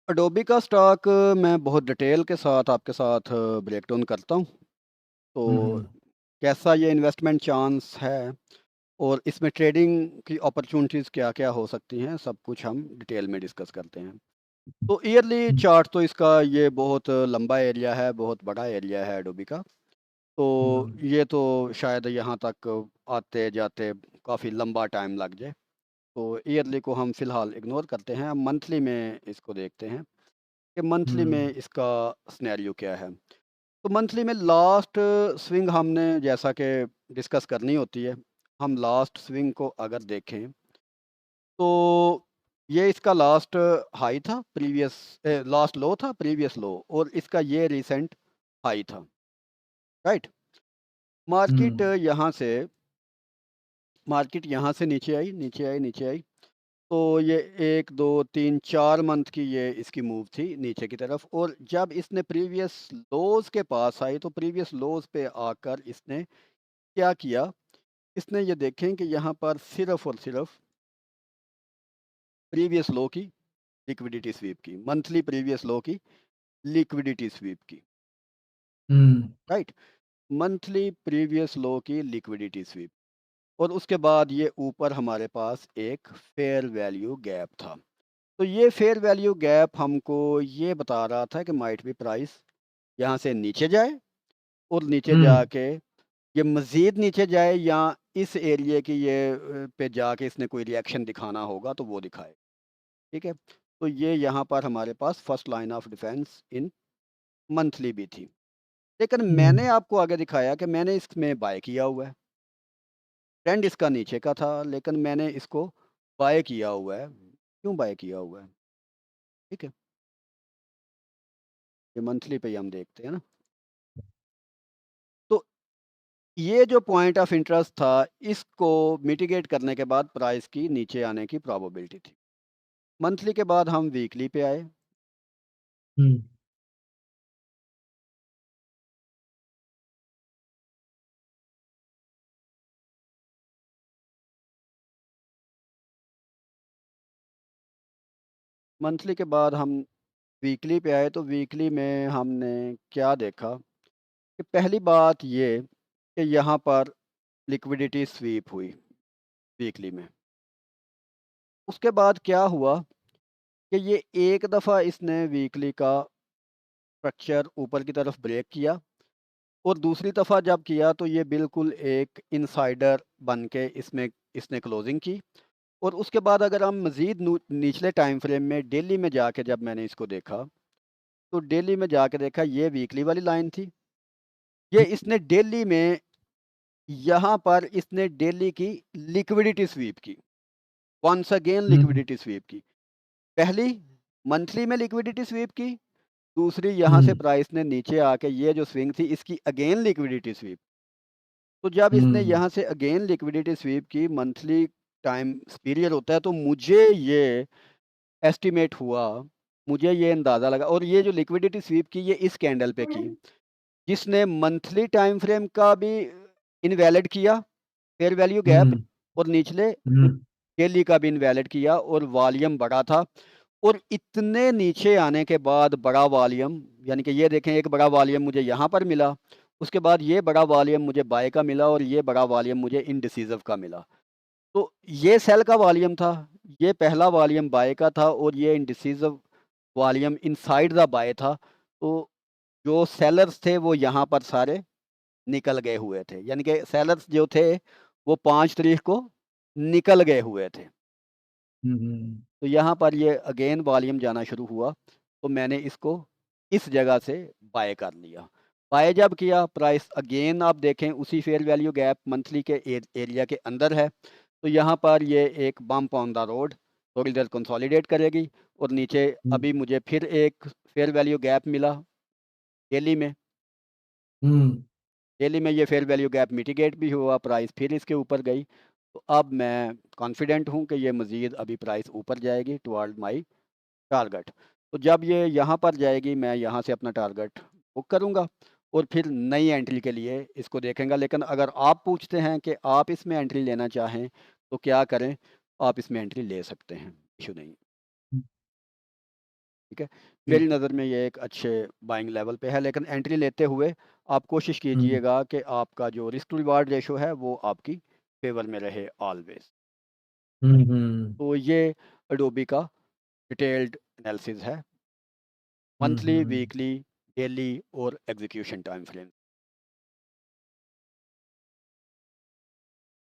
Adobe का stock मैं बहुत डिटेल के साथ आपके साथ ब्रेक डाउन करता हूँ। तो हम्म। कैसा ये इन्वेस्टमेंट चांस है और इसमें ट्रेडिंग की अपॉर्चुनिटीज़ क्या-क्या हो सकती हैं, सब कुछ हम डिटेल में डिस्कस करते हैं। तो ईयरली हम्म। चार्ट तो इसका ये बहुत लंबा एरिया है, बहुत बड़ा एरिया है अडोबी का। तो हम्म। ये तो शायद यहाँ तक आते-जाते काफ़ी लंबा टाइम लग जाए। तो ईयरली को हम फ़िलहाल इग्नोर करते हैं, हम मंथली में इसको देखते हैं कि मंथली में हम्म। इसका सिनेरियो क्या है। तो मंथली में लास्ट स्विंग हमने जैसा कि डिस्कस करनी होती है, हम लास्ट स्विंग को अगर देखें तो ये इसका लास्ट हाई था प्रीवियस लास्ट लो था प्रीवियस लो और इसका ये रिसेंट हाई था, राइट? मार्केट हम्म। यहाँ से नीचे आई, नीचे आई, नीचे आई। तो ये 1, 2, 3, 4 मंथ की ये इसकी मूव थी नीचे की तरफ और जब इसने प्रीवियस लोज़ के पास आई तो प्रीवियस लोज़ पे आकर इसने क्या किया, इसने ये देखें कि यहाँ पर सिर्फ़ और सिर्फ़ प्रीवियस लो की लिक्विडिटी स्वीप की, मंथली प्रीवियस लो की लिक्विडिटी स्वीप की, हम्म। राइट? मंथली प्रीवियस लो की लिक्विडिटी स्वीप और उसके बाद ये ऊपर हमारे पास एक फेयर वैल्यू गैप था। तो ये फेयर वैल्यू गैप हमको ये बता रहा था कि माइट बी प्राइस यहाँ से नीचे जाए और नीचे हम्म। जाके ये मज़ीद नीचे जाए या इस एरिया की ये पे जाके इसने कोई रिएक्शन दिखाना होगा तो वो दिखाए, ठीक है? तो ये यहाँ पर हमारे पास first line of defence in monthly भी थी। लेकिन मैंने हम्म। आपको आगे दिखाया कि मैंने इसमें बाय किया हुआ है। ट्रेंड इसका नीचे का था लेकिन मैंने इसको बाय किया हुआ है। क्यों बाय किया हुआ है? ठीक है? ये मंथली पे ही हम देखते हैं ना। तो ये जो पॉइंट ऑफ इंटरेस्ट था, इसको मिटिगेट करने के बाद प्राइस की नीचे आने की प्रोबेबिलिटी थी। मंथली के बाद हम वीकली पे आए। हम्म। मंथली के बाद हम वीकली पे आए तो वीकली में हमने क्या देखा कि पहली बात ये कि यहाँ पर लिक्विडिटी स्वीप हुई वीकली में। उसके बाद क्या हुआ कि ये एक दफ़ा इसने वीकली का स्ट्रक्चर ऊपर की तरफ ब्रेक किया और दूसरी दफ़ा जब किया तो ये बिल्कुल एक इनसाइडर बन के इसमें इसने क्लोजिंग की और उसके बाद अगर हम मज़ीद निचले टाइम फ्रेम में डेली में जाके जब मैंने इसको देखा तो डेली में जाके देखा ये वीकली वाली लाइन थी। ये इसने डेली में यहाँ पर इसने डेली की लिक्विडिटी स्वीप की, वंस अगेन हम्म। लिक्विडिटी स्वीप की। पहली मंथली में लिक्विडिटी स्वीप की, दूसरी यहाँ से हम्म। प्राइस ने नीचे आके ये जो स्विंग थी इसकी अगेन लिक्विडिटी स्वीप। तो जब इसने हम्म। यहाँ से अगेन लिक्विडिटी स्वीप की, मंथली टाइम पीरियड होता है तो मुझे ये एस्टिमेट हुआ, मुझे ये अंदाज़ा लगा और ये जो लिक्विडिटी स्वीप की ये इस कैंडल पे की, जिसने मंथली टाइम फ्रेम का भी इनवैलिड किया, फेयर वैल्यू गैप हम्म। और निचले हम्म। डेली का भी इनवैलिड किया और वॉल्यूम बड़ा था और इतने नीचे आने के बाद बड़ा वॉल्यूम यानी कि ये देखें एक बड़ा वॉल्यूम मुझे यहाँ पर मिला, उसके बाद ये बड़ा वॉल्यूम मुझे बाय का मिला और ये बड़ा वॉल्यूम मुझे इनडिसिसिव का मिला। तो ये सेल का वॉल्यूम था, ये पहला वॉल्यूम बाय का था और ये indecisive volume inside the by था। तो जो सेलर्स थे वो यहाँ पर सारे निकल गए हुए थे, यानी कि सेलर्स जो थे वो 5 तारीख को निकल गए हुए थे। हम्म। तो यहाँ पर ये अगेन वॉल्यूम जाना शुरू हुआ, तो मैंने इसको इस जगह से बाय कर लिया। बाय जब किया प्राइस अगेन आप देखें उसी फेयर वैल्यू गैप मंथली के एरिया के अंदर है, तो यहाँ पर ये एक बम्प ऑन द रोड थोड़ी देर कंसोलिडेट करेगी और नीचे हम्म। अभी मुझे फिर एक फेयर वैल्यू गैप मिला डेली में। हम्म। डेली में ये फेयर वैल्यू गैप मिटिगेट भी हुआ, प्राइस फिर इसके ऊपर गई। तो अब मैं कॉन्फिडेंट हूँ कि ये मज़ीद अभी प्राइस ऊपर जाएगी टुवर्ड माई टारगेट। तो जब ये यहाँ पर जाएगी मैं यहाँ से अपना टारगेट बुक करूँगा और फिर नई एंट्री के लिए इसको देखेंगे। लेकिन अगर आप पूछते हैं कि आप इसमें एंट्री लेना चाहें तो क्या करें, आप इसमें एंट्री ले सकते हैं, इशू नहीं। ठीक है? जी। मेरी नज़र में ये एक अच्छे बाइंग लेवल पे है, लेकिन एंट्री लेते हुए आप कोशिश हुँ, कीजिएगा कि आपका जो रिस्क टू रिवार्ड रेशो है वो आपकी फ़ेवर में रहे ऑलवेज़। हुँ, हुँ, तो ये एडोबी का डिटेल्ड एनालिसिस है, हुँ, मंथली, हुँ। वीकली, डेली और एग्ज़ीक्यूशन टाइम फ्रेम।